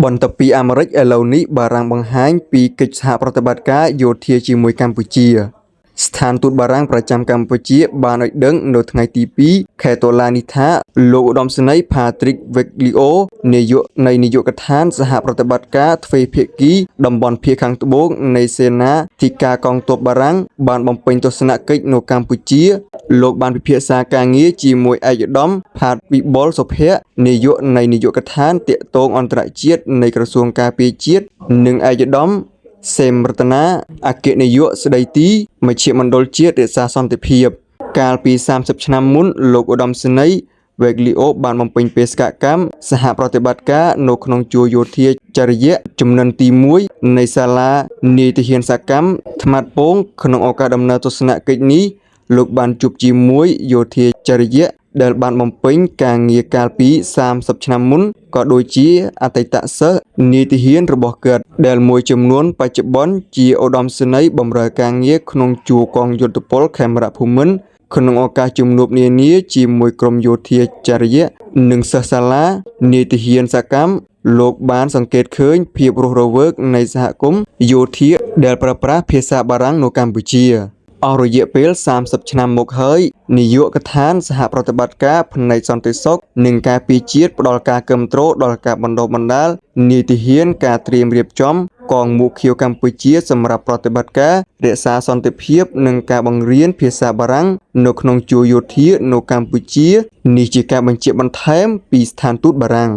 បន្ទាប់ពីអាមេរិកឥឡូវនេះបារាំងបង្ហាញពីកិច្ចសហប្រតិបត្តិការយោធាជាមួយកម្ពុជាស្ថានទូតបារាំងប្រចាំកម្ពុជាបានឲ្យដឹងនៅថ្ងៃទី2ខែតុលានេះថាលោកឧត្តមសេនីយ៍ Patrick Viglio នាយកនៃនាយកដ្ឋានសហប្រតិបត្តិការទ្វេភាគីតំបន់ភាគខាងត្បូងនៃសេនាធិការកងទ័ពបារាំងបានបំពេញទស្សនកិច្ចនៅកម្ពុជាលោកបានពិភាក្សាការងារជាមួយឯកឧត្តម ផាត វិបុល សុភ័ក្រនាយកនៃនាយកដ្ឋានទាក់ទងអន្តរជាតិនៃក្រសួងការពារជាតិនិងឯកឧត្តម សេមរតនាអគ្គនាយកស្ដីទីមជ្ឈមណ្ឌលជាតិរក្សាសន្តិភាពកាលពី30ឆ្នាំមុនលោកឧត្តមសេនីយ៍ Viglio បានបំពេញបេសកកម្មសហប្រតិបត្តិការនៅក្នុងជួរយោធាចរិយាចំណិនទី1នៃសាលានាយទាហានសកម្មថ្មាត់ពងក្នុងឱកាសដំណើរទស្សនកិច្ចនេះលោកបានជួបជាមួយយោធាចរិយាដែលបានបំពេញការងារកាលពី30ឆ្នាំមុនក៏ដូចជាអតីតសិស្សនាយទាហានរបស់គាត់ដែលមួយចំនួនបច្ចុប្បន្នជាឧត្តមសេនីយ៍បម្រើការងារក្នុងជួរកងយោធពលខេមរភូមិន្ទក្នុងឱកាសជំនួបនានាជាមួយក្រុមយោធាចរិយានិងសិស្សសាលានាយទាហានសកម្មលោកបានសង្កេតឃើញភាពរស់រវើកនៃសហគមន៍យោធាដែលប្រើប្រាស់ភាសាបារាំងនៅកម្ពុជាអស់រយៈពេល30ឆ្នាំមកហើយនាយកដ្ឋានសហប្រតិបត្តិការផ្នែកសន្តិសុខនិងការពារជាតិផ្ដល់ការគាំទ្រដល់ការបណ្ដុះបណ្ដាលនាយទាហានការត្រៀមរៀបចំកងមួកខៀវកម្ពុជាសម្រាប់ប្រតិបត្តិការរក្សាសន្តិភាពនិងការបង្រៀនភាសាបារាំងនៅក្នុងជួរយោធានៅកម្ពុជានេះជាការបញ្ជាក់បន្ថែមពីស្ថានទូតបារាំង